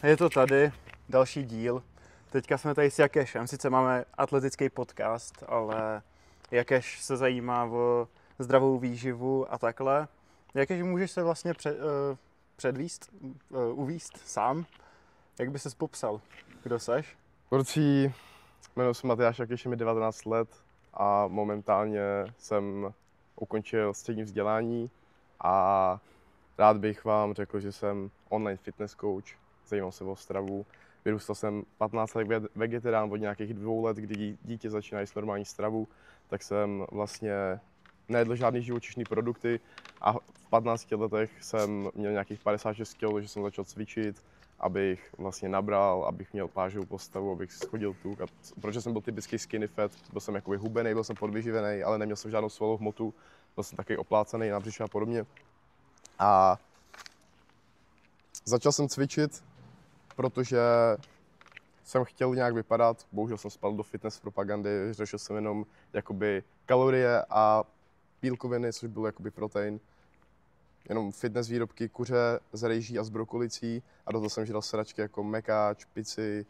Je to tady, další díl. Teďka jsme tady s Jakešem, sice máme atletický podcast, ale Jakeš se zajímá o zdravou výživu a takhle. Jakeš, můžeš se vlastně uvíct sám? Jak by ses popsal? Kdo seš? Borci, jmenuji se Matyáš Jakeš, je mi 19 let a momentálně jsem ukončil střední vzdělání a rád bych vám řekl, že jsem online fitness coach, zajímám se o stravu. Vyrůstal jsem 15 let vegetarián od nějakých 2 let, kdy dítě začíná jíst normální stravu, tak jsem vlastně nejedl žádný živočišný produkty a v 15 letech jsem měl nějakých 56 kg, že jsem začal cvičit, abych vlastně nabral, abych měl plážovou postavu, abych schodil tuk. A protože jsem byl typický skinny fat, byl jsem jakoby hubený, byl jsem podvyživený, ale neměl jsem žádnou svalovou hmotu, byl jsem taky oplácaný na břiše a podobně. A začal jsem cvičit, protože jsem chtěl nějak vypadat, bohužel jsem spadl do fitness propagandy, řešil jsem jenom jakoby kalorie a bílkoviny, což byl jakoby protein. Jenom fitness výrobky, kuře z rejží a z brokolicí a do toho jsem žral sračky jako mekáč, pici,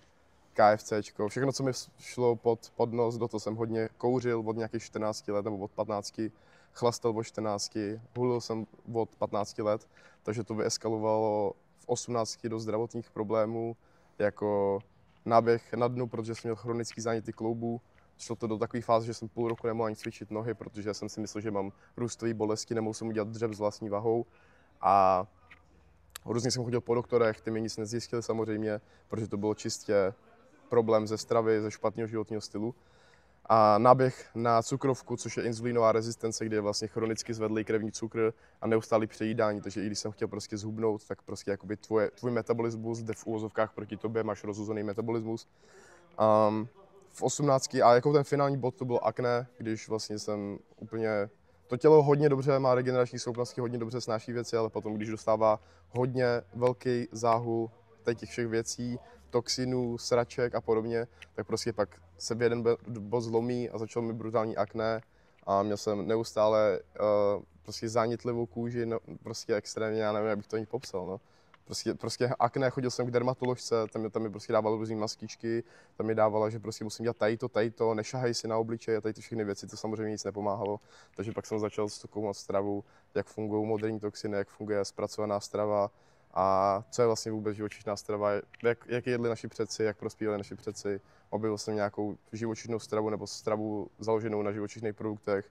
KFCčko, všechno, co mi šlo pod nos, do toho jsem hodně kouřil od nějakých 14 let nebo od 15, chlastal od 14, hulil jsem od 15 let, takže to vyeskalovalo v 18 do zdravotních problémů, jako náběh na dnu, protože jsem měl chronický záněty kloubů. Šlo to do takové fáze, že jsem půl roku nemohl ani cvičit nohy, protože jsem si myslel, že mám růstové bolesti, nemohl jsem udělat dřep s vlastní vahou. A různě jsem chodil po doktorech, ty mi nic nezjistili samozřejmě, protože to bylo čistě problém ze stravy, ze špatného životního stylu. A náběh na cukrovku, což je inzulínová rezistence, kde je vlastně chronicky zvedlý krevní cukr a neustálý přejídání, takže i když jsem chtěl prostě zhubnout, tak prostě jakoby tvůj metabolismus jde v úvozovkách proti tobě, máš rozhozený metabolismus. V 18 a jako ten finální bod to bylo akné, když vlastně jsem úplně, to tělo hodně dobře má regenerační schopnosti, hodně dobře snáší věci, ale potom, když dostává hodně velký záhul těch všech věcí, toxinů, sraček a podobně, tak prostě pak se v jeden bod zlomí a začal mi brutální akné a měl jsem neustále prostě zánětlivou kůži, no, prostě extrémně, já nevím, jak bych to ani popsal, no. Prostě akné, chodil jsem k dermatoložce, tam mi prostě dával různý maskičky, tam mi dávala, že prostě musím dělat tadyto, nešahaj si na obličej a tady ty všechny věci, to samozřejmě nic nepomáhalo. Takže pak jsem začal zkoumat stravu, jak fungují moderní toxiny, jak funguje zpracovaná strava a co je vlastně vůbec živočišná strava, jak jedli naši předci, jak prospívali naši předci. Objevil jsem nějakou živočišnou stravu nebo stravu založenou na živočišných produktech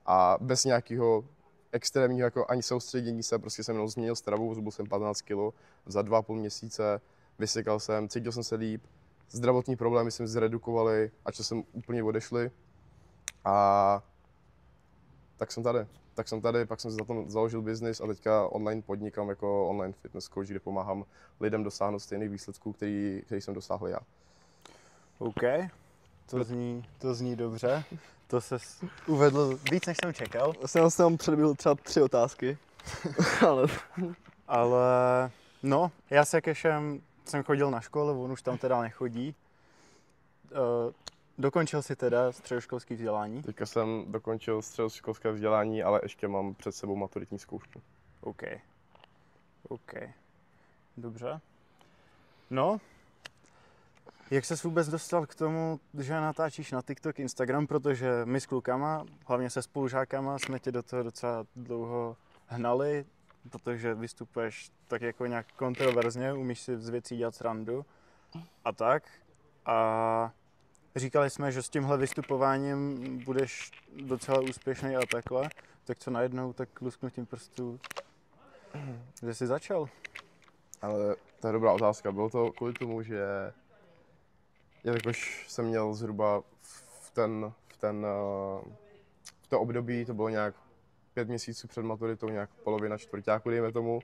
a bez nějakého extrémního jako ani soustředění se, prostě jsem jenom změnil stravu, zbyl jsem 15 kg za 2,5 měsíce, vysekal jsem, cítil jsem se líp, zdravotní problémy jsem zredukovali, ač jsem úplně odešli a tak jsem tady, pak jsem si za to založil biznis a teďka online podnikám jako online fitness coach, kde pomáhám lidem dosáhnout stejných výsledků, který jsem dosáhl já. OK, to zní dobře. To ses uvedl víc, než jsem čekal. Jsem předběhl třeba 3 otázky. Ale no, já s Jakešem jsem chodil na školu, on už tam teda nechodí. Dokončil si teda středoškolské vzdělání? Teďka jsem dokončil středoškolské vzdělání, ale ještě mám před sebou maturitní zkoušku. OK. Dobře. No, jak ses vůbec dostal k tomu, že natáčíš na TikTok, Instagram, protože my s klukama, hlavně se spolužákama, jsme tě do toho docela dlouho hnali, protože vystupuješ tak jako nějak kontroverzně, umíš si z věcí dělat srandu a tak. A říkali jsme, že s tímhle vystupováním budeš docela úspěšný a takhle, tak co najednou, tak lusknutím prstů, že jsi začal? Ale to je dobrá otázka, bylo to kvůli tomu, že jelikož jsem měl zhruba v to období, to bylo nějak 5 měsíců před maturitou, nějak polovina čtvrťáku, dejme tomu.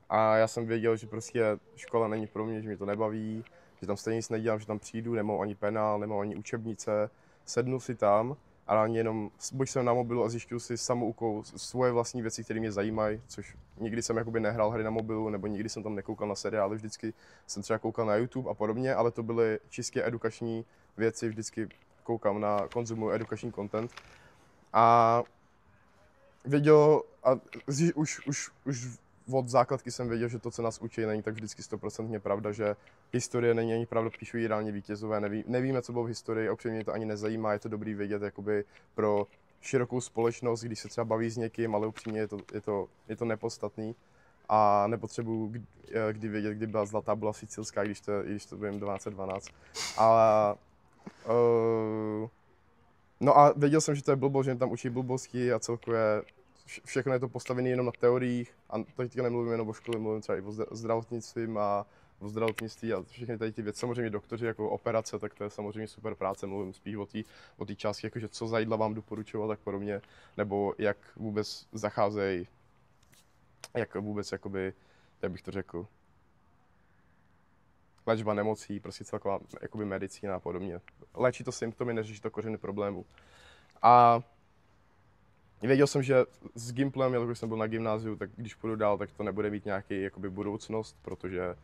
A já jsem věděl, že prostě škola není pro mě, že mě to nebaví, že tam stejně nic nedělám, že tam přijdu, nemám ani penál, nemám ani učebnice, sednu si tam a ani jenom, buď jsem na mobilu a zjišťuju si samoukou svoje vlastní věci, které mě zajímají, což nikdy jsem jakoby nehrál hry na mobilu, nebo nikdy jsem tam nekoukal na seriály, vždycky jsem třeba koukal na YouTube a podobně, ale to byly čistě edukační věci, vždycky koukám na konzumuji edukační content. A věděl, a už od základky jsem věděl, že to, co nás učí, není tak vždycky 100% pravda, že historie není ani pravda, píšu ji reálně vítězové, nevíme, co bylo v historii, upřímně mě to ani nezajímá, je to dobrý vědět jakoby pro širokou společnost, když se třeba baví s někým, ale upřímně je to nepodstatný a nepotřebuji kdy vědět, kdy byla zlatá byla sicilská, když to vím 1212. Ale no a věděl jsem, že to je blbost, že mě tam učí blbosti a celkově všechno je to postavené jenom na teoriích a teďka nemluvím jenom o škole, mluvím třeba i o zdravotnictví a všechny tady ty věci. Samozřejmě doktoři jako operace, tak to je samozřejmě super práce, mluvím spíš o té části, jakože co za jídla vám doporučovat tak podobně, nebo jak vůbec zacházejí, jak vůbec jakoby, jak bych to řekl, léčba nemocí, prostě celková jakoby medicína a podobně. Léčí to symptomy, neřeší to kořeny problémů. A věděl jsem, že s Gimplem, jelikož jsem byl na gymnáziu, tak když půjdu dál, tak to nebude mít nějaký jakoby budoucnost, protože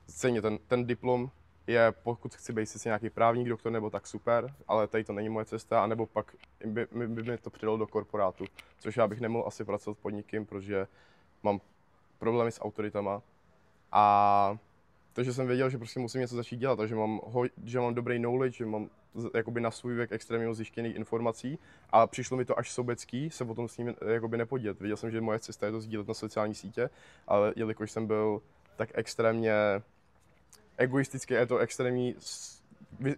stejně ten diplom je, pokud chci být sice nějaký právník, doktor nebo tak super, ale tady to není moje cesta, anebo pak by mě to přidalo do korporátu, což já bych nemohl asi pracovat pod nikým, protože mám problémy s autoritama. A takže jsem věděl, že prostě musím něco začít dělat, takže že mám dobrý knowledge, že mám jakoby na svůj věk extrémně zjištěných informací a přišlo mi to až sobecký se potom s ním jakoby nepodělit. Věděl jsem, že moje cesta je to sdílet na sociální sítě, ale jelikož jsem byl tak extrémně egoistický, je to extrémní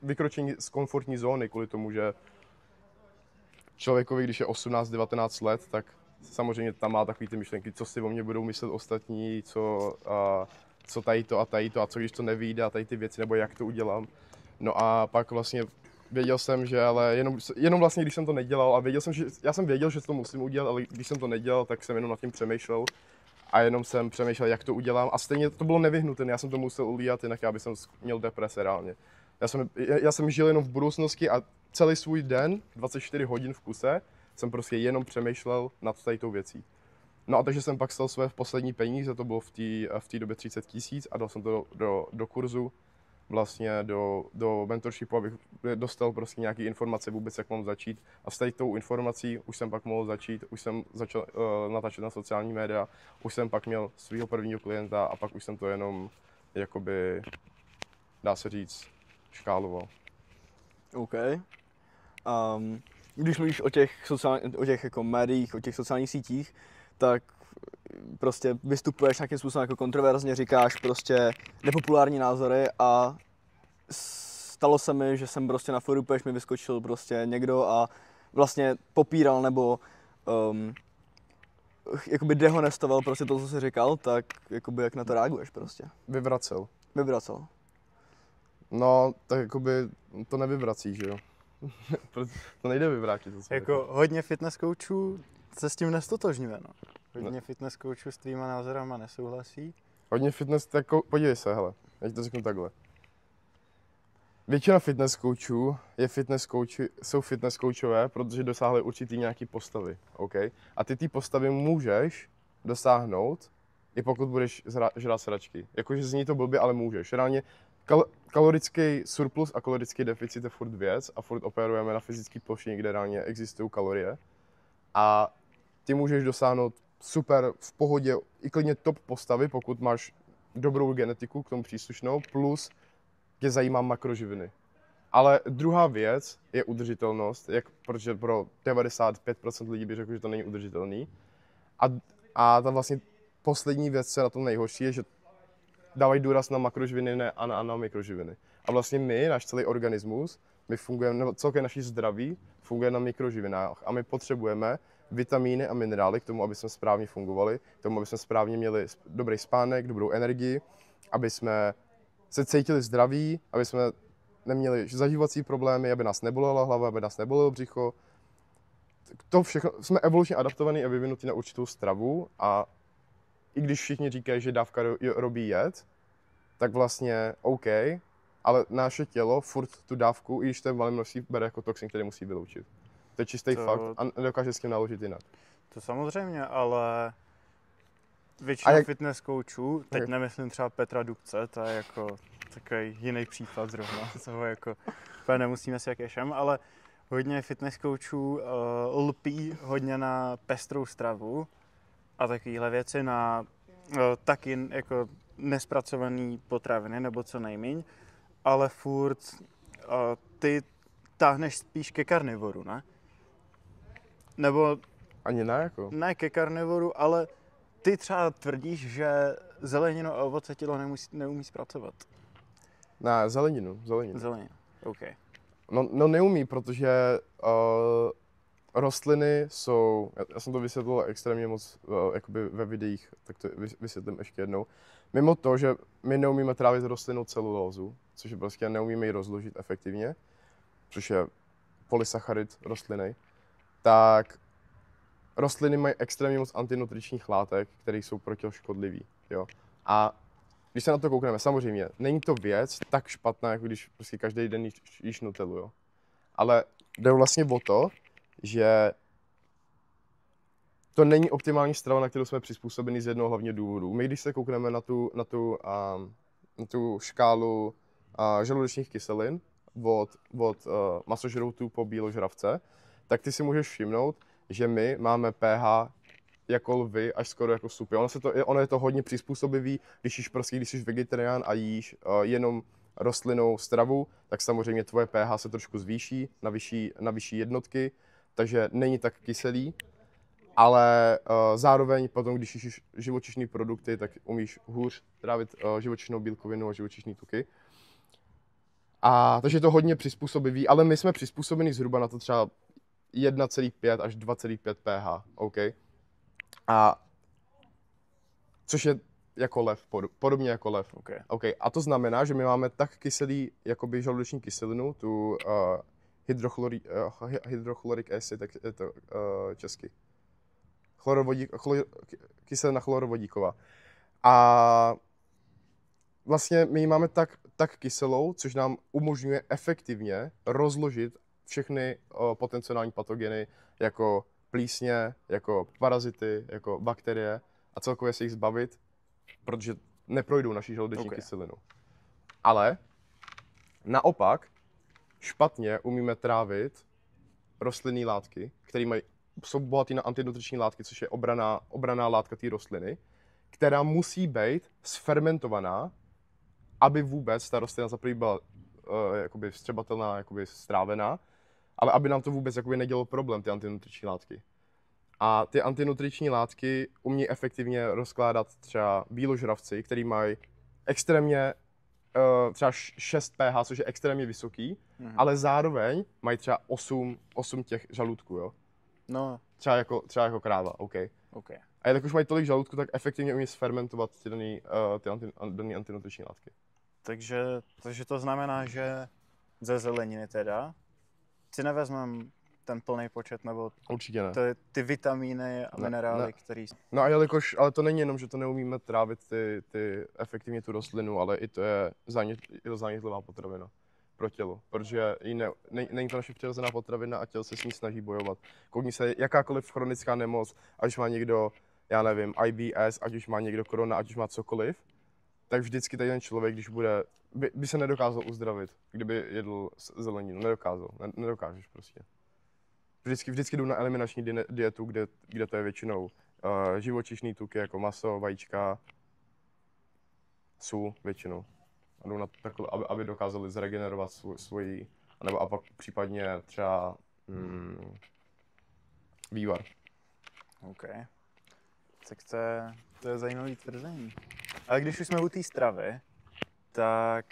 vykročení z komfortní zóny kvůli tomu, že člověkovi, když je 18-19 let, tak samozřejmě tam má takový ty myšlenky, co si o mě budou myslet ostatní, co tady to a co když to nevyjde a tady ty věci, nebo jak to udělám. No a pak vlastně věděl jsem, že ale jenom vlastně, když jsem to nedělal a já jsem věděl, že to musím udělat, ale když jsem to nedělal, tak jsem jenom nad tím přemýšlel a jenom jsem přemýšlel, jak to udělám a stejně to bylo nevyhnutelné, já jsem to musel ulívat, jinak já bych měl deprese reálně. Já jsem žil jenom v budoucnosti a celý svůj den, 24 hodin v kuse, jsem prostě jenom přemýšlel nad tady tou věcí. No a takže jsem pak stal své poslední peníze, to bylo v té době 30 000 a dal jsem to do kurzu, vlastně do mentorshipu, abych dostal prostě nějaké informace vůbec, jak mám začít. A s tady tou informací už jsem pak mohl začít, už jsem začal natáčet na sociální média, už jsem pak měl svého prvního klienta a pak už jsem to jenom, jakoby, dá se říct, škáloval. OK. Když mluvíš o těch jako médiích, o těch sociálních sítích, tak prostě vystupuješ nějakým způsobem jako kontroverzně, říkáš prostě nepopulární názory a stalo se mi, že jsem prostě na foru mi vyskočil prostě někdo a vlastně popíral nebo jakoby dehonestoval prostě to, co jsi říkal, tak jakoby jak na to reaguješ prostě? Vyvracel. No, tak jakoby to nevyvrací, že jo? To nejde vyvrátit. Jako hodně fitness coachů se s tím nestotožňuje, no. Hodně fitness coachů s tvýma názorama nesouhlasí. Hodně fitness, tak podívej se, hele, já ti to řeknu takhle. Většina fitness coachů jsou fitness coachové, protože dosáhli určitý nějaký postavy, OK? A ty postavy můžeš dosáhnout, i pokud budeš žrát sračky. Jakože zní to blbě, ale můžeš. Reálně kalorický surplus a kalorický deficit je furt věc a furt operujeme na fyzické plošině, kde reálně existují kalorie. A ty můžeš dosáhnout super v pohodě i klidně top postavy, pokud máš dobrou genetiku k tomu příslušnou, plus tě zajímá makroživiny. Ale druhá věc je udržitelnost, protože pro 95% lidí by řekl, že to není udržitelný. A ta vlastně poslední věc, co je na tom nejhorší, je, že dávají důraz na makroživiny a na mikroživiny. A vlastně náš celý organismus, my fungujeme, nebo celké naše zdraví funguje na mikroživinách a my potřebujeme vitamíny a minerály k tomu, aby jsme správně fungovali, k tomu, aby jsme správně měli dobrý spánek, dobrou energii, aby jsme se cítili zdraví, aby jsme neměli zažívací problémy, aby nás nebolela hlava, aby nás nebolelo břicho. To všechno, jsme evolučně adaptovaní a vyvinutí na určitou stravu a i když všichni říkají, že dávka robí jed, tak vlastně OK, ale naše tělo furt tu dávku, i když to je v malém množství, bere jako toxin, který musí vyloučit. To je čistý fakt a nedokáže s tím naložit jinak. To samozřejmě, ale většina fitness coachů, teď nemyslím třeba Petra Dubce, to je jako takový jiný případ zrovna, toho jako úplně nemusíme si jak ješem, ale hodně fitness coachů lpí hodně na pestrou stravu a takovéhle věci na taky jako nespracované potraviny, nebo co nejméně, ale furt ty táhneš spíš ke karnivoru, ne? Nebo Ani ne, jako. ne ke karnivoru, ale ty třeba tvrdíš, že zeleninu a ovoce tělo neumí zpracovat. Ne, zeleninu. Zeleninu, OK. No neumí, protože rostliny jsou, já jsem to vysvětlil extrémně moc jakoby ve videích, tak to vysvětlím ještě jednou. Mimo to, že my neumíme trávit rostlinnou celulózu, což je prostě neumíme ji rozložit efektivně, což je polysacharid rostliny, tak rostliny mají extrémně moc antinutričních látek, které jsou pro tělo škodlivý, jo. A když se na to koukneme, samozřejmě, není to věc tak špatná, jako když prostě každý den jíš Nutellu, jo. Ale jde vlastně o to, že to není optimální strava, na kterou jsme přizpůsobeni z jednoho hlavního důvodu. My, když se koukneme na tu škálu žaludečních kyselin od masožroutů po bíložravce, tak ty si můžeš všimnout, že my máme pH jako lvy, až skoro jako supy. Ono je to hodně přizpůsobivý, když jsi vegetarián a jíš jenom rostlinnou stravu, tak samozřejmě tvoje pH se trošku zvýší na vyšší jednotky, takže není tak kyselý, ale zároveň potom, když jíš živočišní produkty, tak umíš hůř trávit živočišnou bílkovinu a živočišní tuky. Takže je to hodně přizpůsobivý, ale my jsme přizpůsobeni zhruba na to třeba 1,5 až 2,5 pH, OK? Což je jako lev, podobně jako lev. Okay. A to znamená, že my máme tak kyselý jakoby žaludeční kyselinu, tu hydrochloric acid, tak je to česky. Kyselina chlorovodíková. A vlastně my ji máme tak kyselou, což nám umožňuje efektivně rozložit všechny potenciální patogeny, jako plísně, jako parazity, jako bakterie a celkově se jich zbavit, protože neprojdou naší žaludeční kyselinu. Ale naopak špatně umíme trávit rostlinné látky, které jsou bohaté na antinutriční látky, což je obranná látka té rostliny, která musí být sfermentovaná, aby vůbec ta rostlina za první byla jakoby vstřebatelná, jakoby strávená, ale aby nám to vůbec jakoby nedělalo problém, ty antinutriční látky. A ty antinutriční látky umí efektivně rozkládat třeba bíložravci, který mají extrémně třeba 6 pH, což je extrémně vysoký, ale zároveň mají třeba 8 těch žaludků, jo. No. Třeba jako kráva, OK. A jak už mají tolik žaludků, tak efektivně umí sfermentovat ty dané antinutriční látky. Takže to znamená, že ze zeleniny teda si nevezmeme ten plný počet, nebo určitě ne. Ty vitamíny a minerály, které... No a ale to není jenom, že to neumíme trávit ty efektivně tu rostlinu, ale i to je zánětlivá potravina pro tělo, protože není to naše přirozená potravina a tělo se s ní snaží bojovat. Koukni se, jakákoliv chronická nemoc, ať už má někdo, já nevím, IBS, ať už má někdo korona, ať už má cokoliv, tak vždycky ten člověk, když by se nedokázal uzdravit, kdyby jedl zeleninu. Nedokážeš prostě. Vždycky jdu na eliminační dietu, kde to je většinou živočišný tuky, jako maso, vajíčka, sůl většinou. A jdou na takhle, aby dokázali zregenerovat svoji, a pak případně třeba vývar. OK. Tak to je zajímavý tvrzení. Ale když už jsme u té stravy, tak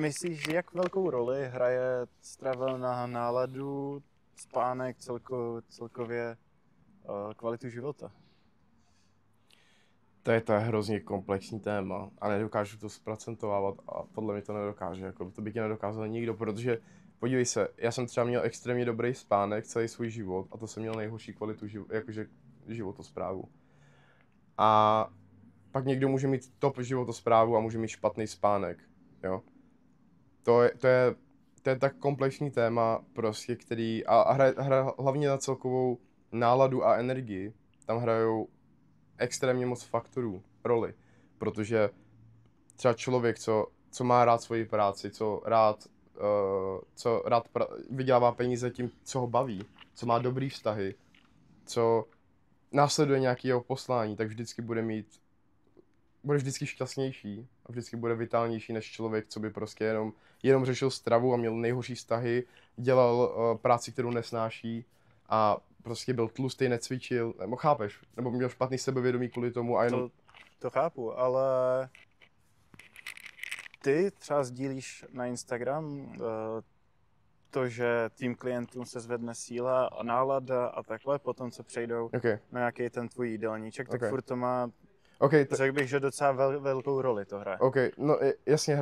myslíš, jak velkou roli hraje strava na náladu, spánek, celkově kvalitu života? To je hrozně komplexní téma a nedokážu to zprocentovávat a podle mě to nedokáže, jako to by tě nedokázal nikdo, protože podívej se, já jsem třeba měl extrémně dobrý spánek celý svůj život a to jsem měl nejhorší kvalitu životosprávu. A pak někdo může mít top životosprávu a může mít špatný spánek, jo. To je tak komplexní téma, prostě, který hraje hlavně na celkovou náladu a energii. Tam hrajou extrémně moc faktorů roli, protože třeba člověk, co má rád svoji práci, co rád vydělává peníze tím, co ho baví, co má dobrý vztahy, co následuje nějaký jeho poslání, tak vždycky bude vždycky šťastnější a vždycky bude vitálnější než člověk, co by prostě jenom řešil stravu a měl nejhorší vztahy, dělal práci, kterou nesnáší a prostě byl tlustý, necvičil, nebo chápeš, nebo měl špatný sebevědomí kvůli tomu a jenom... To chápu, ale ty třeba sdílíš na Instagram to, že tým klientům se zvedne síla a nálada a takhle, potom co přejdou na nějaký ten tvůj jídelníček, tak furt to má, řekl bych, že docela velkou roli to hraje. No jasně,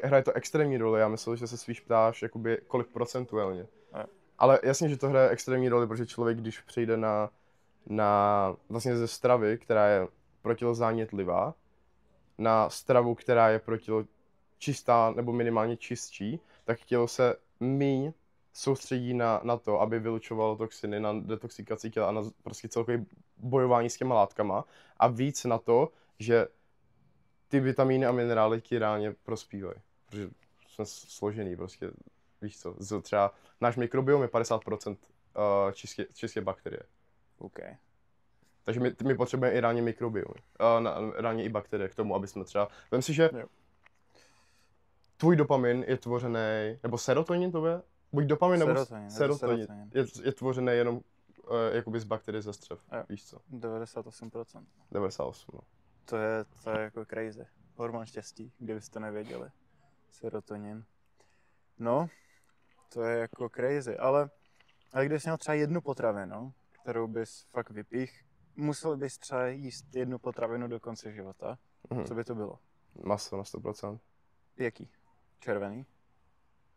hraje to extrémní roli, já myslím, že se spíš ptáš, jakoby, kolik procentuálně. Ale jasně, že to hraje extrémní roli, protože člověk, když přijde na vlastně ze stravy, která je protilozánětlivá, na stravu, která je čistá nebo minimálně čistší, tak tělo se míň soustředí na to, aby vylučovalo toxiny, na detoxikaci těla a na prostě celkový bojování s těma látkama a víc na to, že ty vitamíny a minerály ti reálně prospívají. Protože jsme složený prostě, víš co, třeba náš mikrobiom je 50% čistě bakterie. Okay. Takže my potřebujeme i reálně mikrobiom, reálně i bakterie k tomu, aby jsme třeba... Vem si, že tvůj dopamin je tvořený, nebo serotonin to je? Buď dopamin nebo serotonin. Je tvořený jenom jakoby z bakterií ze střev, víš co? 98%. 98, no. To je jako crazy. Hormon štěstí, kdybyste nevěděli. Serotonin. No, to je jako crazy, ale když měl třeba jednu potravinu, kterou bys fakt vypích, musel bys třeba jíst jednu potravinu do konce života, co by to bylo? Maso na 100%. Jaký? Červený?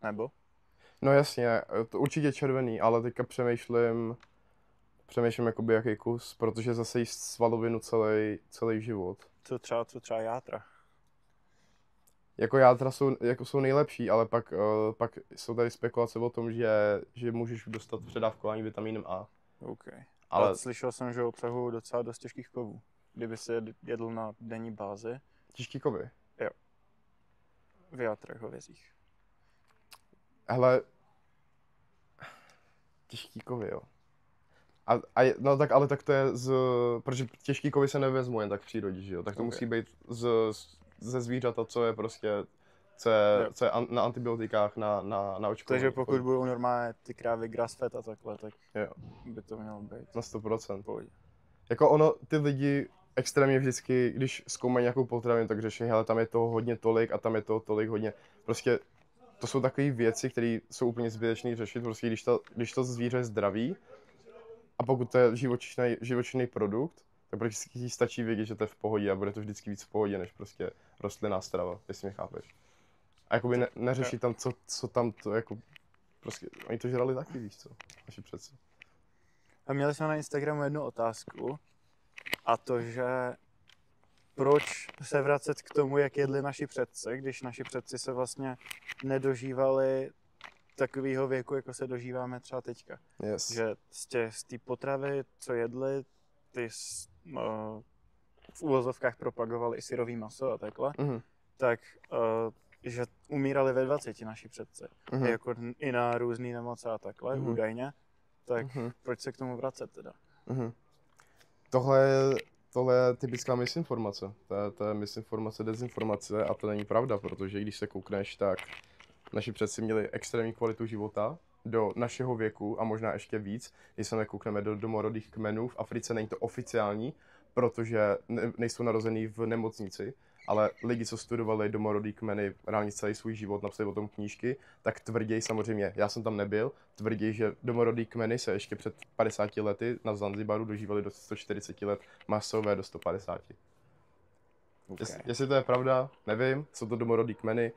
Nebo? No jasně, to určitě červený, ale teďka přemýšlím jakoby jaký kus, protože zase jíst svalovinu celý život. Co třeba játra? Jako játra jsou nejlepší, ale pak jsou tady spekulace o tom, že můžeš dostat předávkování vitamínem A. Okay. Ale slyšel jsem, že obsahují docela dost těžkých kovů. Kdyby se jedl na denní bázi. Těžký kovy? Jo. V játrech hovězích. Hele, těžký kovy, jo. No tak, ale tak to je protože těžký kovy se nevezmu jen tak v přírodě, že jo. Tak to musí být ze zvířata, co je prostě, co je na antibiotikách, na očkování. Takže pokud budou normálně ty krávy grass-fed a takhle, tak by to mělo být. Na 100%. Pohodě. Jako ty lidi extrémně vždycky, když zkoumají nějakou potravinu, tak řeší, hele, tam je toho hodně tolik a tam je toho tolik hodně. Prostě to jsou takové věci, které jsou úplně zbytečné řešit, prostě když to zvíře je zdravý a pokud to je živočišný produkt, tak prostě stačí vědět, že to je v pohodě a bude to vždycky víc v pohodě, než prostě rostlinná strava, jestli mě chápeš. A jakoby neřeší tam, co tam to jako, prostě, oni to žrali taky, víš co, naši přece. A měli jsme na Instagramu jednu otázku, a to, že proč se vracet k tomu, jak jedli naši předci, když naši předci se vlastně nedožívali takového věku, jako se dožíváme třeba teďka. Yes. Že z té potravy, co jedli, ty v uvozovkách propagovali i syrový maso a takhle, tak že umírali ve 20 naši předci. Jako i na různý nemoce a takhle, údajně. Tak proč se k tomu vracet teda? Tohle je typická misinformace. To je misinformace, dezinformace a to není pravda, protože když se koukneš, tak naši předci měli extrémní kvalitu života do našeho věku a možná ještě víc. Když se nekoukneme do domorodých kmenů, v Africe není to oficiální, protože nejsou narozený v nemocnici, ale lidi, co studovali domorodý kmeny reálně celý svůj život, napsali o tom knížky, tak tvrději samozřejmě, já jsem tam nebyl, tvrději, že domorodý kmeny se ještě před 50 lety na Zanzibaru dožívali do 140 let, masové do 150. Okay. Jestli to je pravda, nevím, jsou to domorodý kmeny,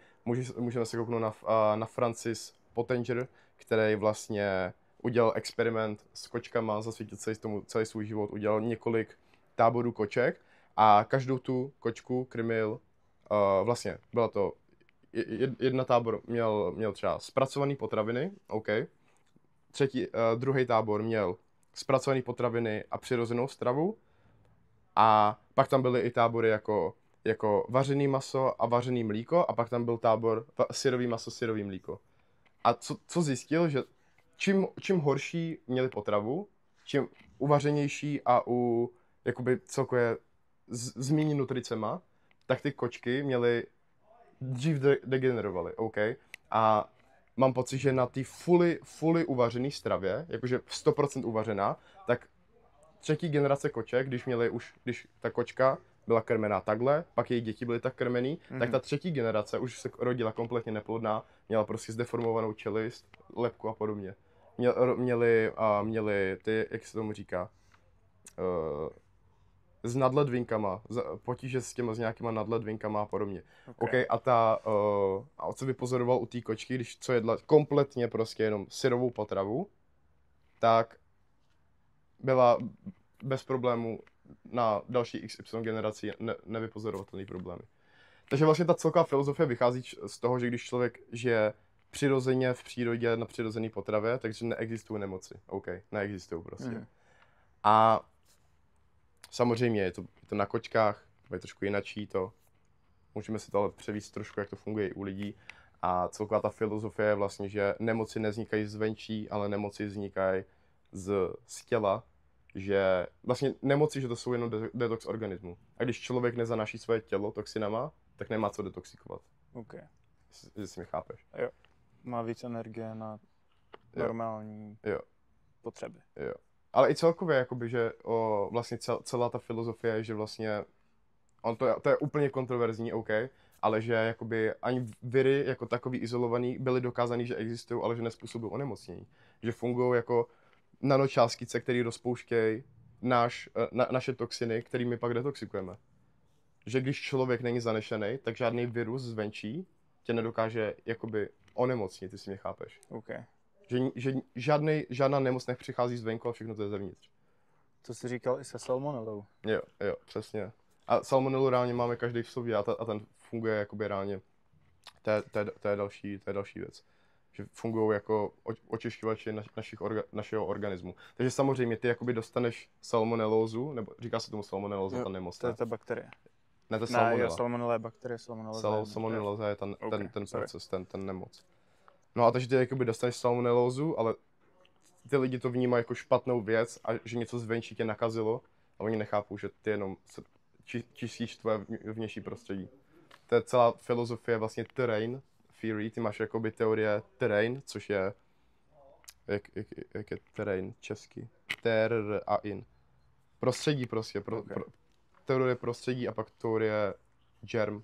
můžeme se kouknout na Francis Pottenger, který vlastně udělal experiment s kočkama, zasvětil celý svůj život, udělal několik táborů koček a každou tu kočku krmil, vlastně byla to, jedna tábor měl třeba zpracované potraviny, OK, druhý tábor měl zpracované potraviny a přirozenou stravu a pak tam byly i tábory jako vařený maso a vařený mlíko a pak tam byl tábor syrový maso, syrový mlíko. A co zjistil, že čím horší měli potravu, čím uvařenější a u jakoby celkově s méně nutricema, tak ty kočky měly dřív degenerovaly, OK? A mám pocit, že na té fully uvařené stravě, jakože 100% uvařená, tak třetí generace koček, když ta kočka byla krmená takhle, pak její děti byly tak krmený, tak ta třetí generace už se rodila kompletně neplodná, měla prostě zdeformovanou čelist, lebku a podobně. Měli ty, jak se tomu říká, s nadledvinkama, potíže s nějakýma nadledvinkama a podobně. Okay, a co vypozoroval u té kočky, co jedla kompletně prostě jenom syrovou potravu, tak byla bez problémů na další XY generaci nevypozorovatelný problémy. Takže vlastně ta celková filozofie vychází z toho, že když člověk žije přirozeně v přírodě na přirozený potravě, takže neexistují nemoci. OK, neexistují prostě. A samozřejmě je to na kočkách, je trošku jinačí to. Můžeme si to ale převíst trošku, jak to funguje i u lidí. A celková ta filozofie je vlastně, že nemoci nevznikají zvenčí, ale nemoci vznikají z těla. Že vlastně nemoci, že to jsou jenom detox organismu. A když člověk nezanáší své tělo toxinama, tak nemá co detoxikovat. OK. Jestli mi chápeš. Jo. Má víc energie na normální potřeby. Jo. Ale i celkově, jakoby, že vlastně celá ta filozofie, že vlastně, to je úplně kontroverzní, OK, ale že jakoby ani viry jako takový izolovaný byly dokázaný, že existují, ale že nezpůsobují onemocnění. Že fungují jako nanočástice, které rozpouštějí naše toxiny, kterými pak detoxikujeme. Že když člověk není zanešený, tak žádný virus zvenčí tě nedokáže jakoby onemocnit, ty si mě chápeš. Okay. Že žádná nemoc nepřichází zvenku a všechno to je zevnitř. To jsi říkal i se salmonelou. Jo, přesně. A salmonelu reálně máme každý v sobě a ten funguje jakoby reálně. To je další věc. Že fungují jako očišťovači našeho organismu. Takže samozřejmě ty jakoby dostaneš salmonelózu, nebo říká se tomu salmonelóza, ta nemoc. To je ta bakterie. Ne, to je salmonella. Salmonella je bakterie, salmonelóza je ten proces, ten nemoc. No a takže ty jakoby dostaneš salmonelózu, ale ty lidi to vnímají jako špatnou věc a že něco zvenčí tě nakazilo a oni nechápou, že ty jenom čistíš tvoje vnější prostředí. To je celá filozofie vlastně terrain theory, ty máš jakoby teorie terrain, což je, jak je terrain česky? Ter-a-in. Prostředí prostě, teorie prostředí a pak teorie germ.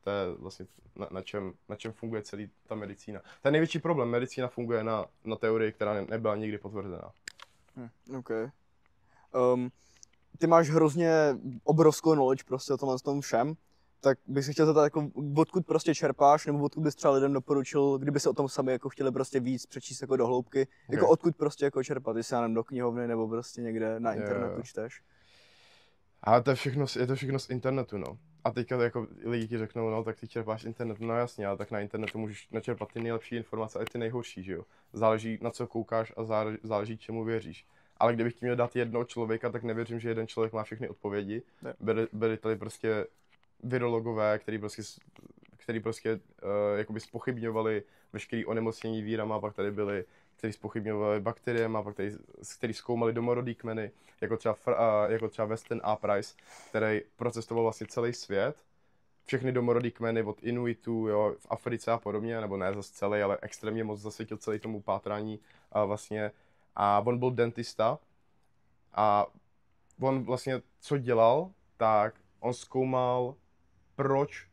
To je vlastně na čem funguje celý ta medicína. To je největší problém, medicína funguje na teorii, která nebyla nikdy potvrzená. OK. Ty máš hrozně obrovskou knowledge prostě o tom všem, tak bych se chtěl zeptat, jako, odkud prostě čerpáš, nebo odkud bys třeba lidem doporučil, kdyby se o tom sami jako chtěli prostě víc přečíst jako do hloubky, jako odkud prostě jako čerpat, jestli já nevím, do knihovny nebo prostě někde na internetu čteš. Ale je to všechno z internetu, no. A teďka jako lidi ti řeknou, no tak ty čerpáš internet, no jasně, ale tak na internetu můžeš načerpat ty nejlepší informace a ty nejhorší, že jo. Záleží na co koukáš a záleží čemu věříš. Ale kdybych ti měl dát jednoho člověka, tak nevěřím, že jeden člověk má všechny odpovědi. Byli tady prostě virologové, který prostě jakoby zpochybňovali veškerý onemocnění vírama, pak tady byli, kteří zpochybňovali bakteriemi, pak který zkoumali domorodý kmeny, jako třeba Weston A. Price, který procestoval vlastně celý svět, všechny domorodý kmeny od Inuitů, jo, v Africe a podobně, nebo ne zase celý, ale extrémně moc zasvětil celý tomu pátrání vlastně. A on byl dentista a on vlastně co dělal, tak on zkoumal, proč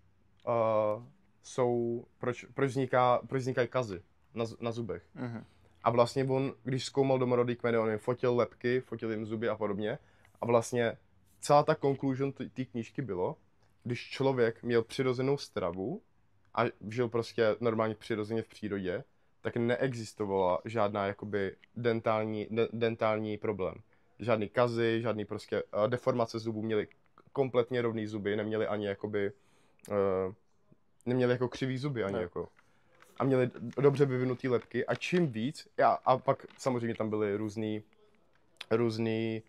vznikají kazy na zubech. Mm-hmm. A vlastně on, když zkoumal domorodý kmeny, on jim fotil lebky, fotil jim zuby a podobně. A vlastně celá ta conclusion té knížky bylo, když člověk měl přirozenou stravu a žil prostě normálně přirozeně v přírodě, tak neexistovala žádná jakoby dentální problém. Žádný kazy, žádný prostě deformace zubů, měli kompletně rovný zuby, neměli ani jakoby neměli jako křivý zuby ani jako. A měli dobře vyvinutý lebky a čím víc, a pak samozřejmě tam byly různý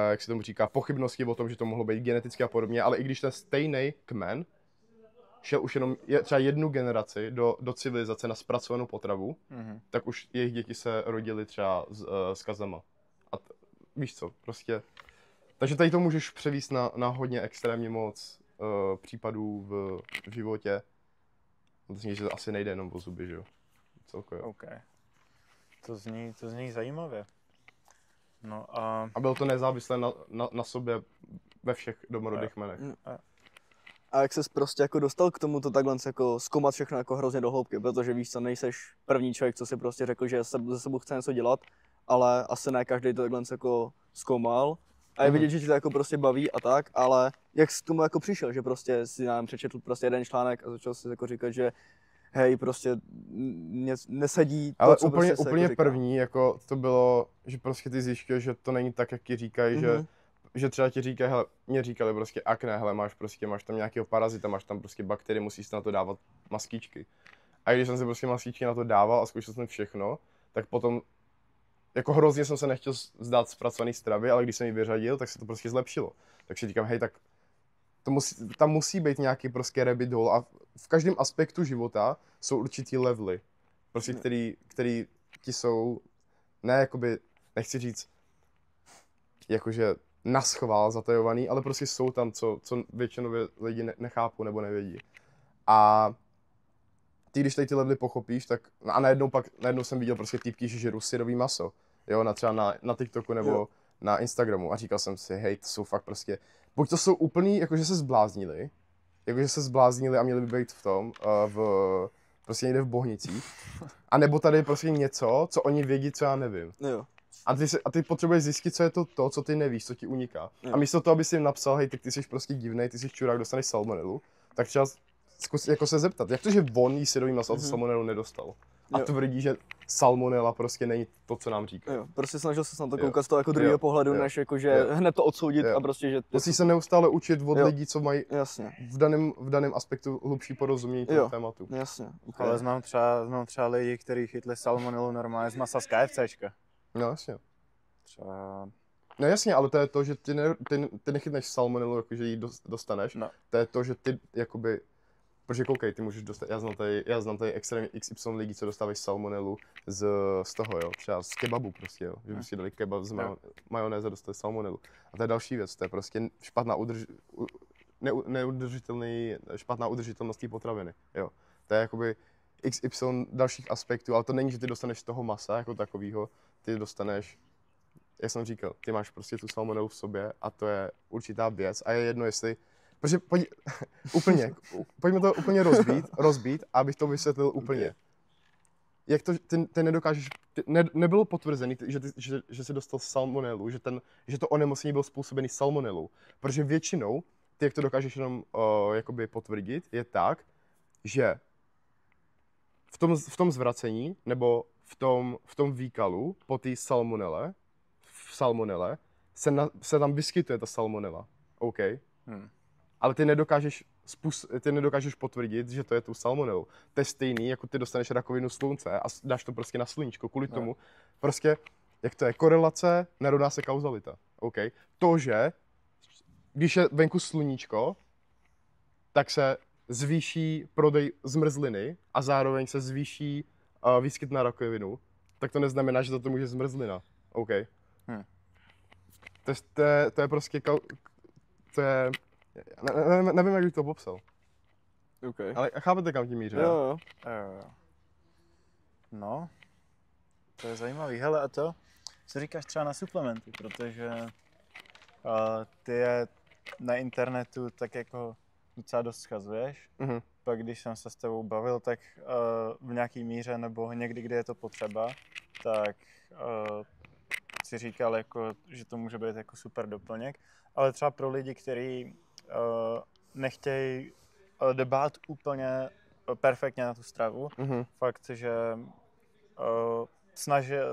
jak se tomu říká, pochybnosti o tom, že to mohlo být geneticky a podobně, ale i když ten stejný kmen šel už jenom třeba jednu generaci do civilizace na zpracovanou potravu, tak už jejich děti se rodily třeba s kazama. víš co, prostě. Takže tady to můžeš převíst na hodně extrémně moc případů v životě. To zní, že asi nejde jenom o zuby, že jo? Celkově. OK. To zní zajímavě. No a... A bylo to nezávislé na sobě ve všech domorodých jmenech. A jak ses prostě jako dostal k tomu to takhle jako zkoumat všechno jako hrozně do hloubky, protože víš co, nejseš první člověk, co si prostě řekl, že ze sebou chce něco dělat, ale asi ne každý to takhle jako zkoumal. A je vidět, že ti to jako prostě baví a tak, ale jak jsi k tomu jako přišel, že prostě si nám přečetl prostě jeden článek a začal si jako říkat, že hej, prostě nesedí to, ale co úplně, prostě se úplně jako říká. první, jako to bylo, že prostě ty zjistil, že to není tak, jak ti říkají, že třeba ti říkají, hele, mě říkali prostě akné, hele, máš tam nějakého parazita, máš tam prostě bakterie, musíš na to dávat maskičky. A když jsem si prostě maskičky na to dával a zkoušel jsem všechno, tak potom jako hrozně jsem se nechtěl zdát zpracovaný stravy, ale když jsem ji vyřadil, tak se to prostě zlepšilo. Tak si říkám, hej, tak tam musí být nějaký prostě rabbit hole a v každém aspektu života jsou určitý levely, prostě který ti jsou, ne jakoby, nechci říct, jakože naschvál zatajovaný, ale prostě jsou tam, co většinou lidi nechápou nebo nevědí. A ty, když tady ty levely pochopíš, tak a najednou jsem viděl prostě týpky, že žerou syrový maso, jo, třeba na TikToku nebo na Instagramu a říkal jsem si, hej, to jsou fakt prostě, buď to jsou úplný, jakože se zbláznili a měli by být v tom, prostě někde v Bohnicích, a nebo tady prostě něco, co oni vědí, co já nevím. Jo. A ty potřebuješ zjistit, co je to, co ty nevíš, co ti uniká. Jo. A místo toho, aby si jim napsal, hej, tak ty jsi prostě divnej, ty jsi čurák, dostaneš salmonelu, tak třeba zkus jako se zeptat, jak to, že on jí syrový maso a salmonelu nedostal. A tvrdí, že salmonela prostě není to, co nám říká. Jo, prostě snažil se na to koukat z toho jako druhého pohledu, než jako, že hned to odsoudit a prostě, že... Musí se neustále učit od lidí, co mají jasně. v daném aspektu hlubší porozumění toho tématu. Jasně. Okay. Ale znám třeba lidi, kteří chytli salmonelu normálně z masa z KFCčka. No jasně. Třeba... No jasně, ale to je to, že ty nechytneš salmonelu, jakože ji dostaneš. No. To je to, že ty jakoby... Protože koukej, ty můžeš dostat, já znám tady extrémně XY lidí, co dostávají salmonelu z toho, jo, třeba z kebabu prostě, jo, že prostě dali kebab z majonéze a dostali salmonelu. A to je další věc, to je prostě špatná udržitelnost té potraviny, jo. To je jakoby XY dalších aspektů, ale to není, že ty dostaneš z toho masa jako takového, ty dostaneš, jak jsem říkal, ty máš prostě tu salmonelu v sobě a to je určitá věc a je jedno, jestli protože pojďme to úplně rozbít, abych to vysvětlil úplně. Jak to, ty nedokážeš, nebylo potvrzený, že jsi dostal salmonelu, že to onemocnění bylo způsobené salmonelou. Protože většinou, ty jak to dokážeš jenom jakoby potvrdit, je tak, že v tom zvracení, nebo v tom výkalu po té salmonele, se tam vyskytuje ta salmonela. OK? Ale ty nedokážeš potvrdit, že to je tu salmonelu. To je stejný, jako ty dostaneš rakovinu slunce a dáš to prostě na sluníčko. Kvůli tomu, prostě, jak to je, korelace nerovná se kauzalita. Okay? To, že když je venku sluníčko, tak se zvýší prodej zmrzliny a zároveň se zvýší výskyt na rakovinu, tak to neznamená, že to může zmrzlina. OK? To je prostě, to je... Nevím, jak bych to popsal. Okay. Ale chápete, kam tím míří? Jo. No, to je zajímavý. Hele, a to, co říkáš třeba na suplementy, protože ty je na internetu tak jako docela dost schazuješ. Pak když jsem se s tebou bavil, tak v nějaký míře nebo někdy, kdy je to potřeba, tak si říkal, jako, že to může být jako super doplněk. Ale třeba pro lidi, kteří nechtějí dbát úplně perfektně na tu stravu. Fakt, že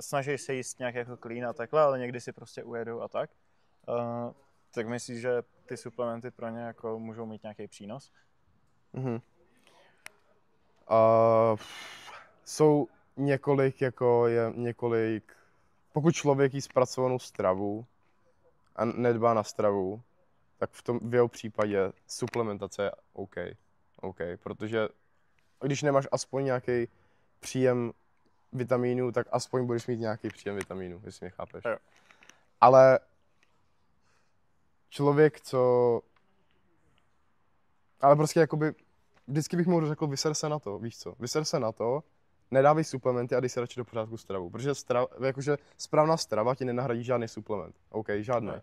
snaží se jíst nějak jako clean a takhle, ale někdy si prostě ujedou a tak. Tak myslíš, že ty suplementy pro ně jako můžou mít nějaký přínos? Jsou několik, pokud člověk jí zpracovanou stravu a nedbá na stravu, tak v jeho případě suplementace je OK, protože když nemáš aspoň nějaký příjem vitamínů, tak aspoň budeš mít nějaký příjem vitamínů, jestli mě chápeš. Jo. Ale člověk, ale prostě jakoby, vždycky bych mu řekl, vyser se na to, víš co, vyser se na to, nedávej suplementy a dej se radši do pořádku stravu, protože jakože správná strava ti nenahradí žádný suplement, OK, žádný. Ne.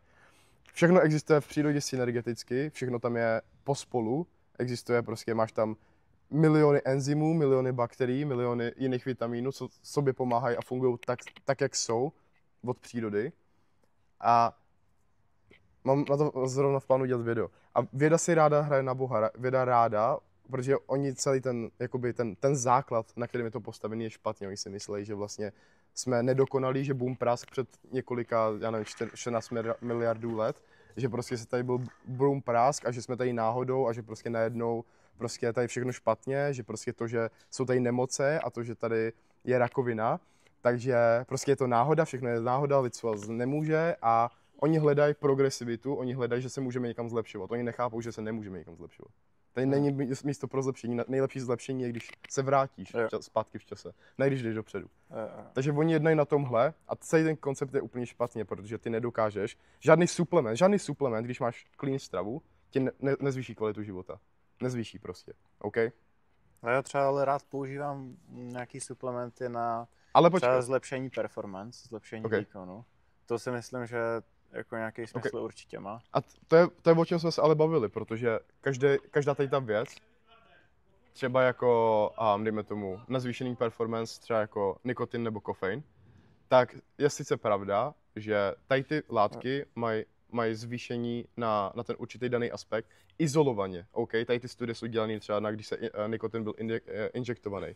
Všechno existuje v přírodě synergeticky, všechno tam je pospolu, existuje prostě, máš tam miliony enzymů, miliony bakterií, miliony jiných vitamínů, co sobě pomáhají a fungují tak, jak jsou od přírody. A mám na to zrovna v plánu dělat video. A věda si ráda hraje na boha, věda ráda, protože oni celý ten základ, na kterým je to postavený, je špatně. Oni si myslí, že vlastně jsme nedokonalí, že boom prask před několika, já nevím, 14 miliardů let, že prostě se tady byl boom prask a že jsme tady náhodou a že prostě najednou prostě je tady všechno špatně, že prostě to, že jsou tady nemoce a to, že tady je rakovina, takže prostě je to náhoda, všechno je náhoda, lidstvo nemůže a oni hledají progresivitu, oni hledají, že se můžeme někam zlepšovat. Oni nechápou, že se nemůžeme někam zlepšovat. Tady není místo pro zlepšení. Nejlepší zlepšení je, když se vrátíš zpátky v čase, ne když jdeš dopředu. Takže oni jednají na tomhle a celý ten koncept je úplně špatně, protože ty nedokážeš. Žádný suplement, když máš clean stravu, ti nezvýší kvalitu života. Nezvýší prostě, OK? Já třeba ale rád používám nějaký suplementy na Ale třeba zlepšení performance, zlepšení výkonu. To si myslím, že jako nějaký smysl určitě má. A to je o čem jsme se ale bavili, protože každá tady ta věc, třeba jako, dejme tomu, na zvýšený performance, třeba jako nikotin nebo kofein, tak je sice pravda, že tady ty látky mají zvýšení na ten určitý daný aspekt izolovaně. OK, tady ty studie jsou dělané třeba na, když se nikotin byl injektovaný.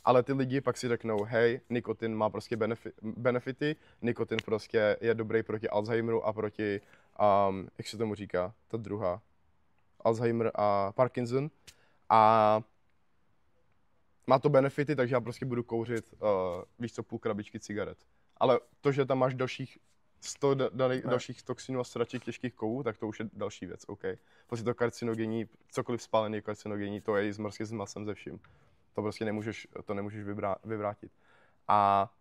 Ale ty lidi pak si řeknou, hej, nikotin má prostě benefity, nikotin prostě je dobrý proti Alzheimeru a proti, jak se tomu říká, ta druhá, Alzheimer a Parkinson. A má to benefity, takže já prostě budu kouřit, víš co, půl krabičky cigaret. Ale to, že tam máš dalších 100 dalších toxinů a sraček těžkých kovů, tak to už je další věc, OK. Prostě to karcinogenní, cokoliv spálený karcinogenní, to je zmrzky s masem ze vším. To prostě nemůžeš vyvrátit. A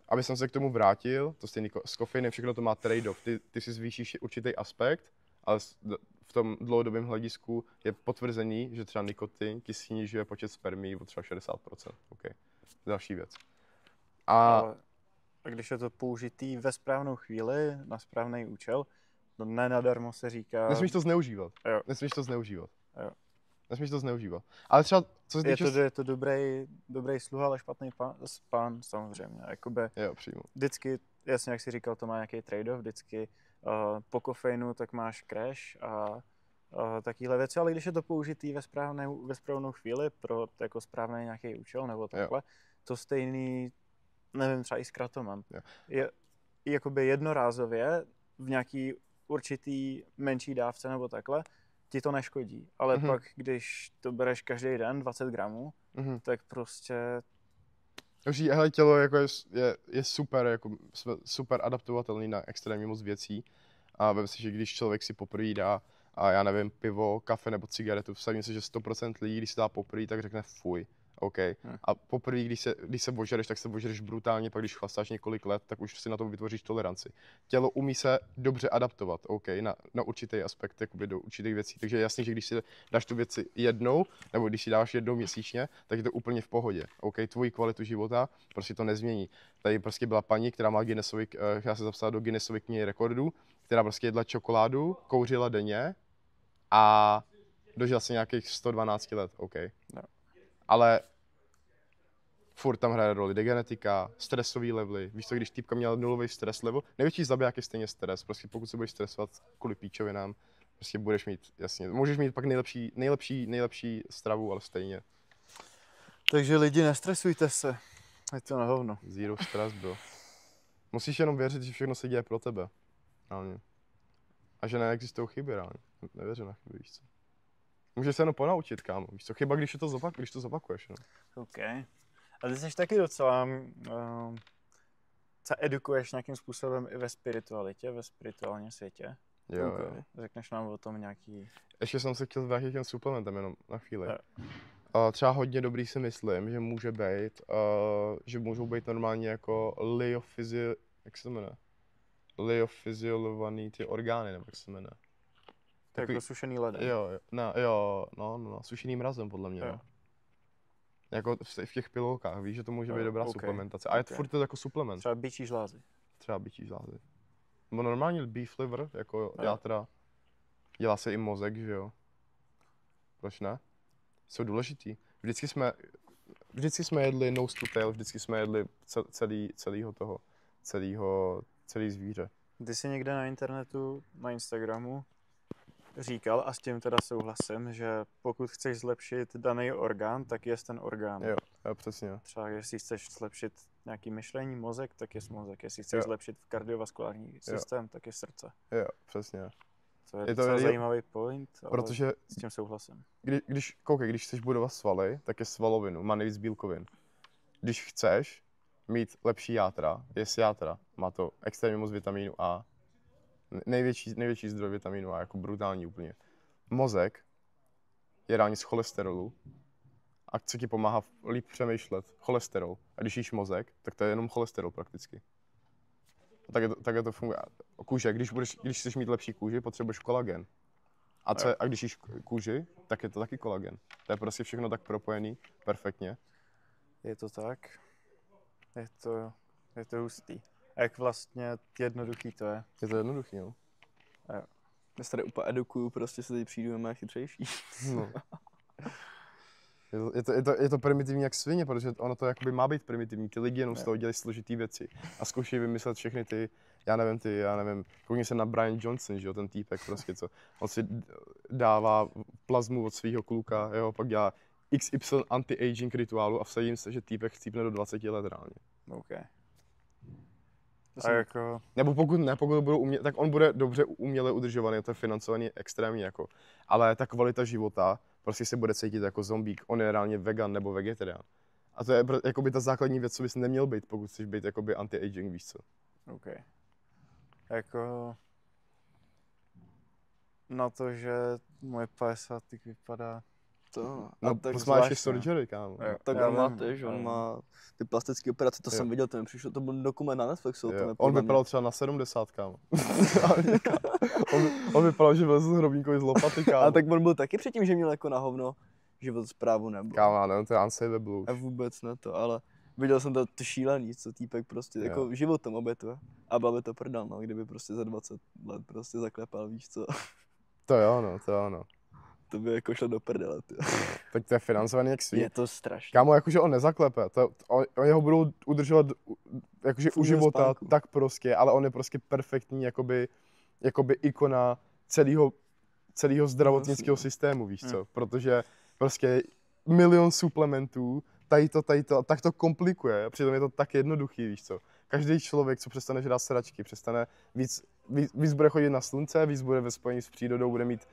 aby jsem se k tomu vrátil, to stejný s kofeinem, všechno to má trade-off. Ty si zvýšíš určitý aspekt, ale v tom dlouhodobém hledisku je potvrzený, že třeba nikotin ti snižuje počet spermií o třeba 60%. Okay. Další věc. A když je to použitý ve správnou chvíli, na správný účel, to nenadarmo se říká... Nesmíš to zneužívat. Jo. Nesmíš to zneužívat. Jo. Nesmíš to zneužívat. Ale třeba, co se týče... Je to dobrý sluha, ale špatný pán samozřejmě. Jakoby jo, přímo. Vždycky, jasně jak jsi říkal, to má nějaký trade-off, vždycky po kofeinu tak máš crash a takovéhle věci, ale když je to použitý ve správnou chvíli pro jako správný nějaký účel nebo takhle, to stejný, nevím, třeba i s kratomem. Je jakoby jednorázově v nějaký určitý menší dávce nebo takhle, ti to neškodí, ale pak, když to bereš každý den, 20 gramů, tak prostě... Hele, tělo jako je super, jako super adaptovatelný na extrémně moc věcí a vem si, že když člověk si poprvé dá, a já nevím, pivo, kafe nebo cigaretu, vsadím si, že 100% lidí, když si dá poprvé, tak řekne fuj. OK. A poprvé, když se ožereš, tak se ožereš brutálně, pak když chlastáš několik let, tak už si na to vytvoříš toleranci. Tělo umí se dobře adaptovat, OK, na určitý aspekt, jakoby do určitých věcí. Takže je jasný, že když si dáš tu věci jednou, nebo když si dáš jednou měsíčně, tak je to úplně v pohodě. OK, tvoji kvalitu života prostě to nezmění. Tady prostě byla paní, která se zapsala do Guinnessovy knihy rekordů, která prostě jedla čokoládu, kouřila denně a dožila se nějakých 112 let, OK. No. Ale furt tam hraje roli genetika, stresový levely. Víš co, když týpka měla nulový stres level, největší zabiják je stejně stres. Prostě pokud se budeš stresovat kvůli píčovinám, prostě budeš mít, jasně, můžeš mít pak nejlepší stravu, ale stejně. Takže lidi, nestresujte se. Je to na hovno. Zero stress, bro. Musíš jenom věřit, že všechno se děje pro tebe. Reálně. A že neexistují chyby, reálně. Nevěřím na chyby, víš co. Můžeš se jenom ponaučit, kámo. Víš co, chyba, když to zopakuješ, no. OK. A ty jsi taky docela se edukuješ nějakým způsobem i ve spiritualitě, ve spirituálním světě. Jo. Řekneš nám o tom nějaký... Ještě jsem se chtěl vrátit těm suplementem jenom na chvíli. Třeba hodně dobrý si myslím, že může být, že můžou být normálně jako jak se to jmenuje? lyofyziolovaný ty orgány, nebo jak se jmenuje. To je jako sušený ledem. No, sušeným mrazem podle mě, Jo. no. Jako v těch pilulkách, víš, že to může být dobrá ok, suplementace. A je to ok. furt to jako suplement. Třeba bičí žlázy. Třeba byčí žlázy. Nebo normálně beef liver, jako Jo. játra, dělá se i mozek, že jo. Proč ne? Jsou důležitý. Vždycky jsme jedli nose to tail, vždycky jsme jedli celý zvíře. Ty jsi někde na internetu, na Instagramu říkal, a s tím teda souhlasím, že pokud chceš zlepšit daný orgán, tak jest ten orgán. Jo, přesně. Třeba jestli chceš zlepšit nějaký myšlení, mozek, tak je mozek. Jestli chceš Jo. zlepšit kardiovaskulární systém, tak je srdce. Jo, přesně. To je Je to docela jo, zajímavý point, ale Protože s tím souhlasím. když chceš budovat svaly, tak je svalovinu, má nejvíc bílkovin. Když chceš mít lepší játra, jest játra, má to extrémně moc vitamínu A, největší zdroj vitamínu A, jako brutální úplně. Mozek je reálně z cholesterolu a co ti pomáhá líp přemýšlet? Cholesterol. A když jíš mozek, tak to je jenom cholesterol prakticky. A tak to funguje. Kůže, když chceš mít lepší kůži, potřebuješ kolagen. A když jíš kůži, tak je to taky kolagen. To je prostě všechno tak propojený, perfektně. Je to tak. Je to hustý. A jak vlastně jednoduchý to je. Je to jednoduchý, no. Já se tady úplně edukuju, prostě se teď přijdeme chytřejší. No. Je to primitivní jak svině, protože ono to jakoby má být primitivní. Ty lidi jenom z toho dělají složitý věci a zkoušejí vymyslet všechny ty, já nevím, koukni se na Brian Johnson, že jo, ten týpek prostě, co on si dává plazmu od svého kluka, jo, pak dělá XY anti-aging rituálu a vsadím se, že týpek chcípne do 20 let reálně. OK. A jako, Nebo pokud budou tak on bude dobře uměle udržovaný, to je financovaný extrémně jako. Ale ta kvalita života prostě se bude cítit jako zombík. On je reálně vegan nebo vegetarián. A to je jakoby ta základní věc, co bys neměl být, pokud chceš být jakoby anti-aging, víš co. OK. Jako, na to, že moje 50 vypadá. To, No, tak plus máš zvláštně. surgery, kámo. Jo. tak Já on má vím, ty, že on ale- má ty plastické operace, to Jo. jsem viděl, to mi přišlo, to byl dokument na Netflixu. Jo. To On podle mě- vypadal třeba na 70, kámo. on vypadal, že byl z hrobníkovi z lopaty, kámo. A tak on byl taky předtím, že měl jako na hovno životosprávu nebo. Kámo, ne, to je unsavable blue. A vůbec ne to, ale viděl jsem to šílený, co týpek prostě jako životem obětuje. A byla by to prdel, no, kdyby prostě za 20 let prostě zaklepal, víš co. To jo, no. To by jako šlo do prdele, ty. Tak to je financovaný jak svý. Je to strašné. Kámo, jakože on nezaklepe, oni ho budou udržovat jakože u Furt života spánku. tak prostě, ale on je prostě perfektní jakoby ikona celého zdravotnického Jasně. systému, víš co, protože prostě milion suplementů, tady to, tak to komplikuje, přitom je to tak jednoduchý, víš co. Každý člověk, co přestane žrát sračky, přestane víc bude chodit na slunce, víc bude ve spojení s přírodou, bude mít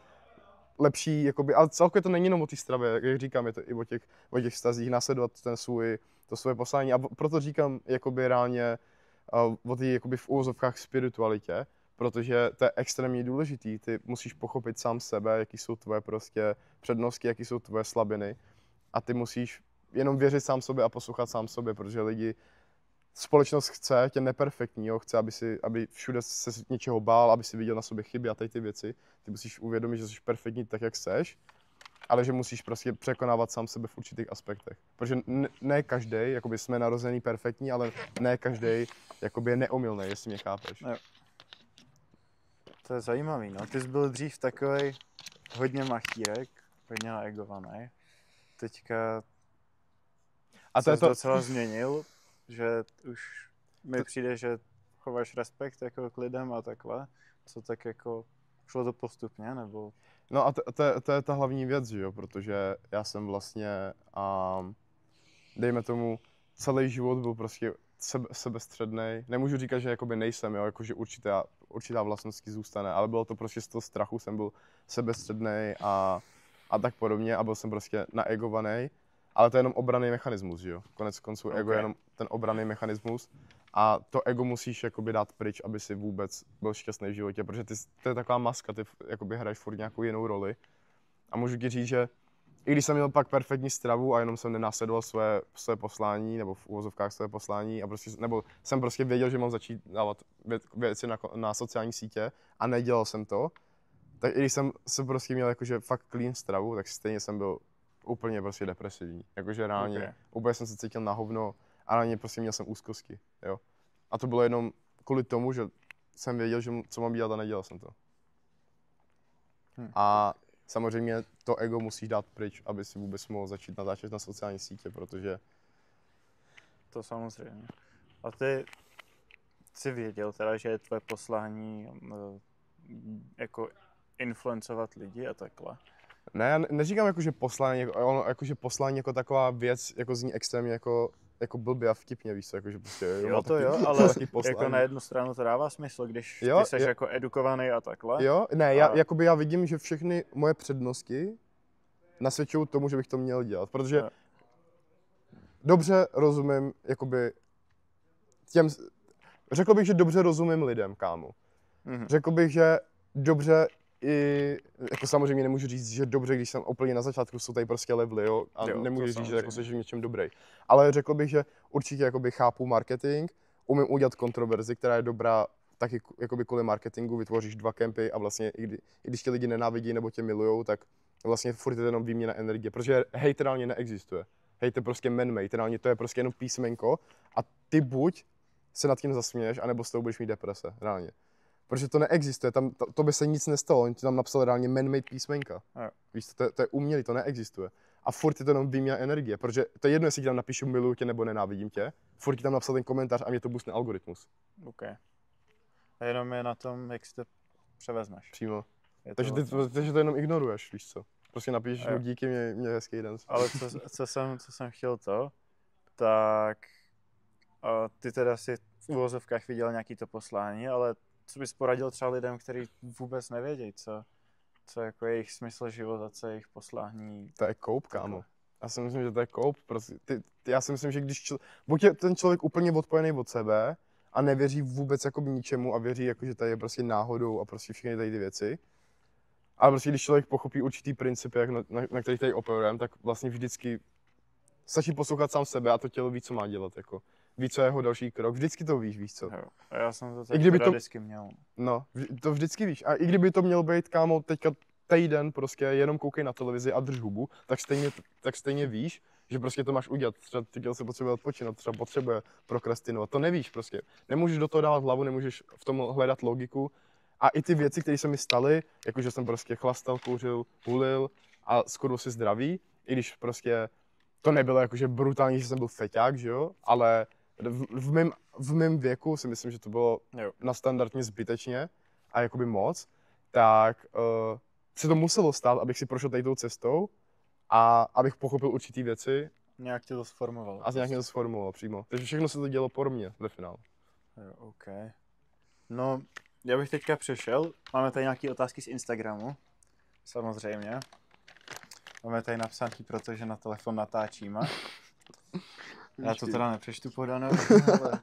lepší, jakoby, ale celkově to není jenom o té stravě, jak říkám, je to i o těch vztazích, následovat to svoje poslání a proto říkám jakoby reálně o té jakoby v úvozovkách spiritualitě, protože to je extrémně důležitý, ty musíš pochopit sám sebe, jaký jsou tvoje prostě přednosti, jaký jsou tvoje slabiny a ty musíš jenom věřit sám sobě a poslouchat sám sobě, protože společnost chce tě neperfektního, chce, aby všude se něčeho bál, aby si viděl na sobě chyby a tady ty věci. Ty musíš uvědomit, že jsi perfektní tak, jak seš, ale že musíš prostě překonávat sám sebe v určitých aspektech. Protože ne každý, jakoby jsme narozený perfektní, ale ne každý jakoby je neomylný, jestli mě chápeš. Jo. To je zajímavý, no. Ty jsi byl dřív takovej hodně machírek, hodně naegovaný. Teďka A to je se to, docela změnil, že už mi přijde, že chováš respekt jako k lidem a takhle. Co tak jako, šlo to postupně, nebo? no a to je ta hlavní věc, že jo, protože já jsem vlastně, dejme tomu, celý život byl prostě sebestřednej. Nemůžu říkat, že jakoby nejsem, jo, jakože určitá vlastností zůstane, ale bylo to prostě z toho strachu, jsem byl sebestřednej a tak podobně a byl jsem prostě naegovaný. Ale to je jenom obranný mechanismus, že jo? Konec konců ego je jenom ten obranný mechanismus a to ego musíš jakoby dát pryč, aby si vůbec byl šťastný v životě, protože to je taková maska, ty jakoby hraješ furt nějakou jinou roli. A můžu ti říct, že i když jsem měl pak perfektní stravu a jenom jsem nenásledoval své poslání, nebo v uvozovkách své poslání, a prostě, nebo jsem prostě věděl, že mám začít dávat věci na sociální sítě a nedělal jsem to, tak i když jsem se prostě měl jakože fakt clean stravu, tak stejně jsem byl úplně prostě depresivní. Jakože reálně, úplně jsem se cítil na hovno a reálně prostě měl jsem úzkosti, jo. A to bylo jenom kvůli tomu, že jsem věděl, že co mám dělat a nedělal jsem to. A samozřejmě to ego musíš dát pryč, aby si vůbec mohl začít natáčet na sociální sítě, protože... To samozřejmě. A ty jsi věděl teda, že je tvoje poslání jako influencovat lidi a takhle? Ne, já neříkám jako, že poslání, ono, jako, že poslání jako taková věc jako zní extrémně jako blbě a vtipně, víš co, jakože prostě... Jo, to jo, ale jako na jednu stranu to dává smysl, když ty jsi jako edukovaný a takhle. Jo, ne, já vidím, že všechny moje přednosti nasvědčují tomu, že bych to měl dělat, protože dobře rozumím, jakoby řekl bych, že dobře rozumím lidem, kámo. Řekl bych, že dobře i, jako samozřejmě nemůžu říct, že dobře, když jsem úplně na začátku, jsou tady prostě levely, jo, a nemůžu říct, že jako jsi v něčem dobrý. Ale řekl bych, že určitě jakoby chápu marketing, umím udělat kontroverzi, která je dobrá taky jakoby kvůli marketingu, vytvoříš 2 kempy a vlastně i když tě lidi nenávidí nebo tě milujou, tak vlastně furt je jenom výměna energie, protože hate reálně neexistuje. Hate je prostě man-made, reálně to je prostě jenom písmenko a ty buď se nad tím zasměješ, anebo s tou budeš mít deprese, reálně. Protože to neexistuje, to by se nic nestalo, oni ti tam napsali reálně man-made písmenka. Víš, to je umělý, to neexistuje. A furt je to jenom výměna energie, protože to je jedno, jestli ti tam napíšu miluju tě nebo nenávidím tě, furt ti tam napsal ten komentář a mě to boostne algoritmus. OK. A jenom je na tom, jak si to převezmeš. Přímo. Takže to jenom ignoruješ, víš co. Prostě napíšeš mu díky, mě hezký den. Ale co jsem chtěl tak ty teda si v uvozovkách viděl nějaký to poslání, ale co bys poradil třeba lidem, kteří vůbec nevědějí, co jako je jejich smysl života, co je jejich poslání? To je koup, kámo. Já si myslím, že to je koup. Prostě já si myslím, že když buď je ten člověk úplně odpojený od sebe a nevěří vůbec jakoby ničemu a věří, jako, že tady je prostě náhodou a prostě všechny tady ty věci. Ale prostě když člověk pochopí určitý principy, na kterých tady operujeme, tak vlastně vždycky stačí poslouchat sám sebe a to tělo ví, co má dělat. Jako. Ví, co je jeho další krok. Vždycky to víš co. Jo. A já jsem to teda vždycky měl. No, to vždycky víš. A i kdyby to mělo být, kámo, teďka týden prostě jenom koukej na televizi a drž hubu, tak stejně víš, že prostě to máš udělat. Třeba ty tělo se potřebuje odpočinout, třeba potřebuje prokrastinovat. To nevíš prostě. Nemůžeš do toho dávat hlavu, nemůžeš v tom hledat logiku. A i ty věci, které se mi staly, jakože jsem prostě chlastal, kouřil, hulil a skoro si zdravý, i když prostě to nebylo jakože brutální, že jsem byl feťák, že jo, ale v mém věku si myslím, že to bylo nastandardně zbytečně a jakoby moc, tak se to muselo stát, abych si prošel tady tou cestou a abych pochopil určitý věci. Nějak tě to sformovalo. A nějak mě to sformovalo přímo. Takže všechno se to dělo po mně ve finále. Jo, OK. No, já bych teďka přešel. Máme tady nějaké otázky z Instagramu. Samozřejmě. Máme tady napsaný, protože na telefon natáčíme. Já to teda nepřečtu podanou, ale...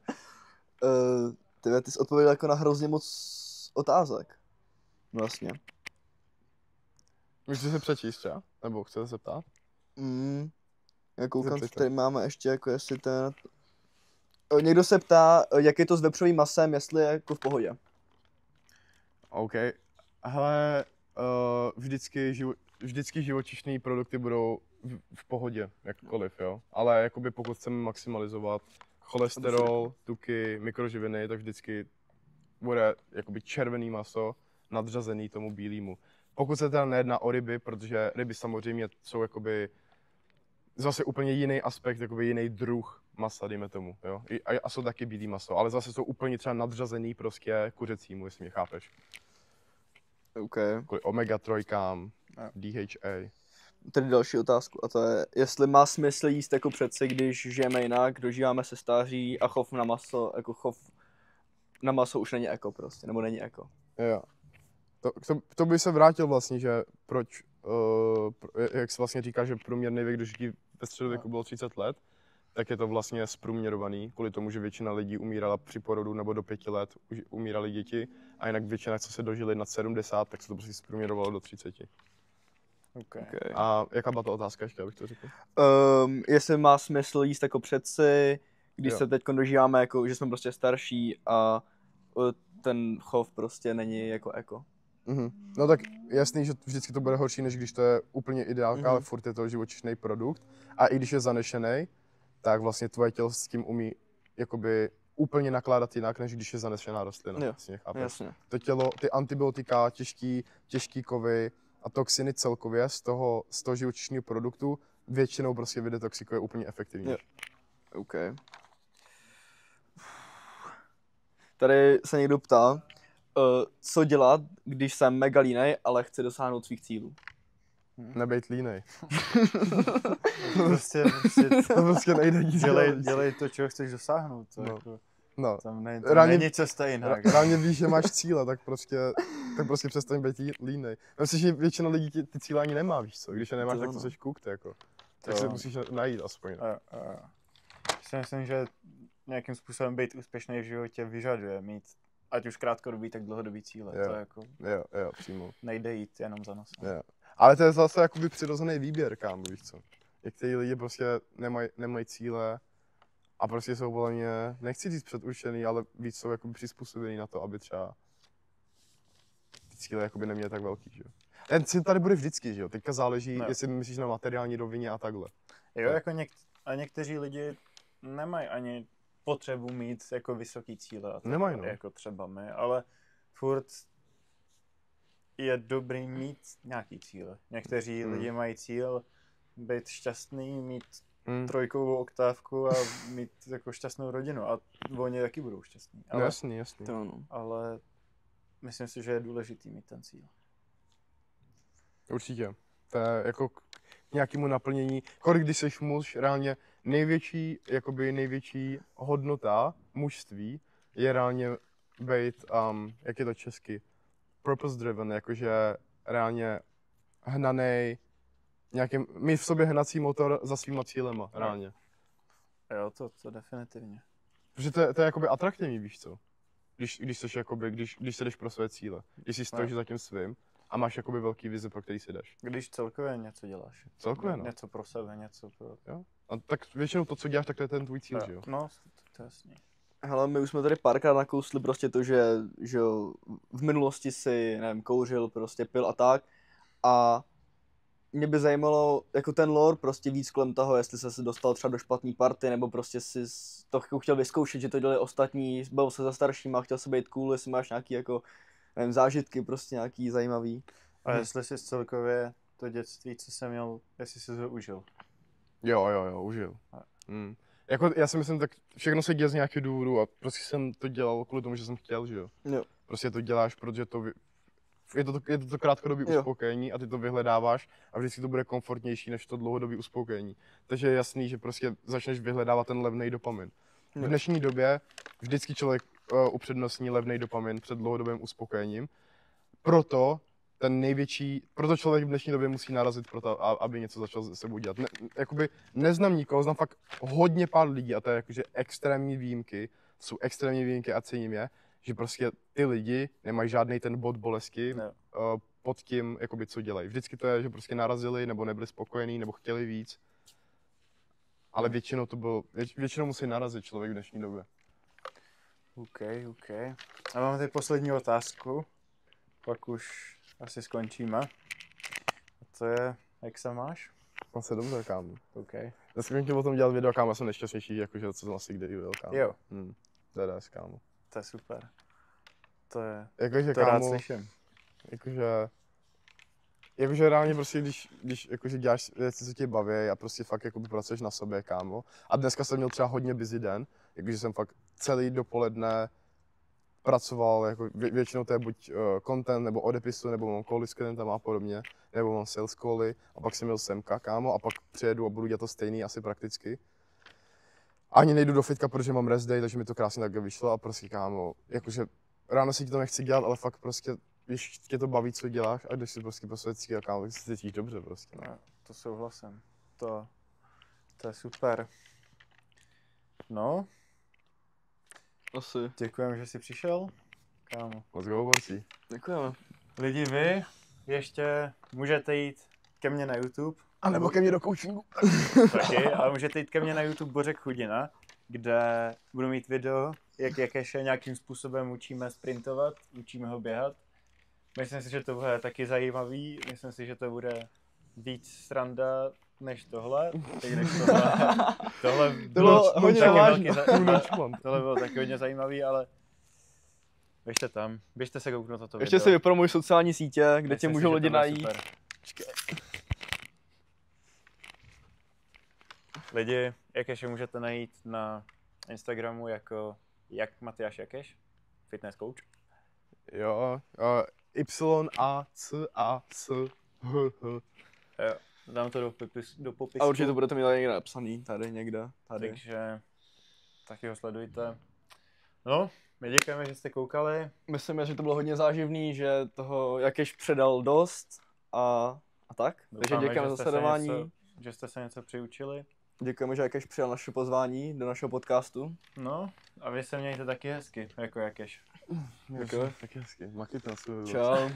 Ty jsi odpověděl jako na hrozně moc otázek. Vlastně. Můžete se přečíst třeba? Nebo chcete se ptát? Já koukám, že tady máme ještě jako jestli ten... Někdo se ptá, jak je to s vepřovým masem, jestli je jako v pohodě. OK. Hele, vždycky živočišné produkty budou v pohodě, jakkoliv, jo. Ale jakoby pokud chceme maximalizovat cholesterol, tuky, mikroživiny, tak vždycky bude jakoby červený maso nadřazený tomu bílému. Pokud se teda nejedná o ryby, protože ryby samozřejmě jsou jakoby zase úplně jiný aspekt, jakoby jiný druh masa, dejme tomu, jo. A jsou taky bílý maso, ale zase jsou úplně třeba nadřazený prostě kuřecímu, jestli mě chápeš. Okay. Kvůli omega-3, DHA. Tady další otázku a to je, jestli má smysl jíst jako přeci, když žijeme jinak, dožíváme se stáří a chov na maso, jako chov na maso už není eko prostě, nebo není eko. Jo. To by se vrátil vlastně, že proč, jak se vlastně říká, že průměrný věk dožití ve středověku bylo 30 let, tak je to vlastně zprůměrovaný, kvůli tomu, že většina lidí umírala při porodu nebo do 5 let umírali děti a jinak většina, co se dožili nad 70, tak se to prostě zprůměrovalo do 30. Okay. Okay. A jaká byla ta otázka ještě, abych to řekl? Jestli má smysl jíst jako přeci, když Jo. se teď dožíváme, jako, že jsme prostě starší a ten chov prostě není jako eko. Mhm. No tak jasný, že vždycky to bude horší, než když to je úplně ideálka, ale furt je to živočišný produkt. A i když je zanešený, tak vlastně tvoje tělo s tím umí jakoby úplně nakládat jinak, než když je zanešená rostlina. Jo, Vlastně, chápeš? jasně. To tělo, ty antibiotika, těžký kovy a toxiny celkově z toho živočišného produktu většinou prostě vydetoxikuje úplně efektivně. Jo. OK. Tady se někdo ptá, co dělat, když jsem mega línej, ale chci dosáhnout svých cílů. Nebejt línej. prostě To prostě nejde nic dělat. dělej to, čeho chceš dosáhnout. To No. jako, No. tam Reálně- není cesta jinak. Reálně víš, že máš cíle, tak prostě přestaň být línej. Myslím, že většina lidí ty cíle ani nemá, víš co? Když je nemáš, To tak ano. to seš kuk, jako. Tak To si ano. musíš najít aspoň. No. Si myslím, že nějakým způsobem být úspěšný v životě vyžaduje mít ať už krátkodobý, tak dlouhodobý cíle. Jo. To jako Jo, přímo. nejde jít jenom za nosem. Jo. Ale to je zase jakoby přirozený výběr, kámo, víš co? Někteří lidi prostě nemají cíle a prostě jsou podle mě, nechci říct předurčený, ale víc jsou jakoby přizpůsobený na to, aby třeba ty cíle jakoby neměly tak velký, že jo? Ten cíl tady bude vždycky, že jo? Teďka záleží, No. jestli myslíš na materiální rovině a takhle. Jo, Tak. jako a někteří lidi nemají ani potřebu mít jako vysoký cíle. A tak, Nemají, no. Jako třeba my, ale furt je dobrý mít nějaký cíle. Někteří lidi mají cíl být šťastný, mít trojkovou oktávku a mít jako šťastnou rodinu a oni taky budou šťastní. No jasný. To ano. Ale myslím si, že je důležitý mít ten cíl. Určitě. To je jako k nějakému naplnění. Kolik když seš muž, reálně největší hodnota mužství je reálně být, jak je to česky, purpose driven, jakože reálně hnanej, mít v sobě hnací motor za svýma cílema, reálně. Jo, to definitivně. Protože to je jakoby atraktivní, víš co? Když se jdeš pro své cíle. Když si stojíš za tím svým a máš jakoby velký vize, pro který si jdeš. Když celkově něco děláš. Celkově, no. Něco pro sebe, něco pro... Jo? A tak většinou to, co děláš, tak to je ten tvůj cíl, že jo? No, to je jasný. Hele, my už jsme tady párkrát nakousli prostě to, že jo, v minulosti si, nevím, kouřil, prostě pil a tak. A mě by zajímalo, jako ten lore prostě víc kolem toho, jestli se dostal třeba do špatný party, nebo prostě si to chtěl vyzkoušet, že to dělali ostatní, byl se za staršíma, chtěl se být cool, jestli máš nějaký jako, nevím, zážitky prostě nějaký zajímavý. A jestli jsi celkově to dětství, co jsem měl, jestli jsi to užil. Jo, užil. Jako, já si myslím, tak všechno se děje z nějakého důvodu a prostě jsem to dělal kvůli tomu, že jsem chtěl, že jo. Jo. Prostě to děláš, protože je to krátkodobý uspokojení a ty to vyhledáváš a vždycky to bude komfortnější než to dlouhodobý uspokojení. Takže je jasný, že prostě začneš vyhledávat ten levný dopamin. V dnešní době vždycky člověk upřednostní levný dopamin před dlouhodobým uspokojením. Proto člověk v dnešní době musí narazit proto, aby něco začal se sebou dělat. Neznám nikoho, znám fakt hodně pár lidí a to je jakože extrémní výjimky, jsou extrémní výjimky a cením je, že prostě ty lidi nemají žádný ten bod bolesti pod tím, jakoby, co dělají. Vždycky to je, že prostě narazili nebo nebyli spokojení nebo chtěli víc. Ale většinou musí narazit člověk v dnešní době. OK. A máme tady poslední otázku, pak už asi skončíme. A to je, jak se máš? Mám se dobře, kámo. OK. Dneska jsem chtěl o tom dělat video, kámo, já jsem nejšťastnější, jakože co jsem asi kdy udělal, kámo. Jo. To je dáš, kámo. To je super. To Kámo, rád slyším. Jakože reálně prostě, když jakože děláš věci, co tě baví a prostě fakt jakoby pracuješ na sobě, kámo. A dneska jsem měl třeba hodně busy den, jakože jsem fakt celý dopoledne pracoval, jako většinou to je buď content, nebo odepisu, nebo mám cally s klientama a podobně, nebo mám sales cally a pak jsem měl semka, kámo, a pak přijedu a budu dělat to stejný asi prakticky. Ani nejdu do fitka, protože mám rest day, takže mi to krásně takhle vyšlo a prostě, kámo, jakože ráno si to nechci dělat, ale fakt prostě, když tě to baví, co děláš a když si prostě po své cíli, kámo, tak se cítíš dobře prostě. No, to souhlasím. To je super. No, Asi. děkujeme, že jsi přišel. Kámo. Moc go, borci. Děkujeme. Lidi, vy ještě můžete jít ke mně na YouTube. A nebo ke mně do coachingu. Taky, ale můžete jít ke mně na YouTube Bořek Chudina, kde budu mít video, jak Jakeše nějakým způsobem učíme sprintovat, učíme ho běhat. Myslím si, že to bude taky zajímavý, myslím si, že to bude víc sranda než tohle. Tohle bylo hodně taky vážné. tohle bylo taky hodně zajímavý, ale běžte tam, běžte se kouknout na to Ještě video. si vypromuj sociální sítě, kde tě Myslím si, můžou že lidi to bude najít. super. Lidi, Jakeše můžete najít na Instagramu jako Matyáš Jakeš, fitness coach. Jo, YACASH. Jo, dám to do popisku. A určitě to budete mít tady někde napsaný, tady někde, tady. Takže taky ho sledujte. No, my děkujeme, že jste koukali. Myslím, že to bylo hodně záživný, že toho Jakeš předal dost a tak. Takže Doufáme, děkujeme že za jste se sledování. že jste se něco přiučili. Děkujeme, že Jakeš přijal naše pozvání do našeho podcastu. No, a vy se mějte taky hezky, jako Jakeš. Tak hezky, maky to. Čau.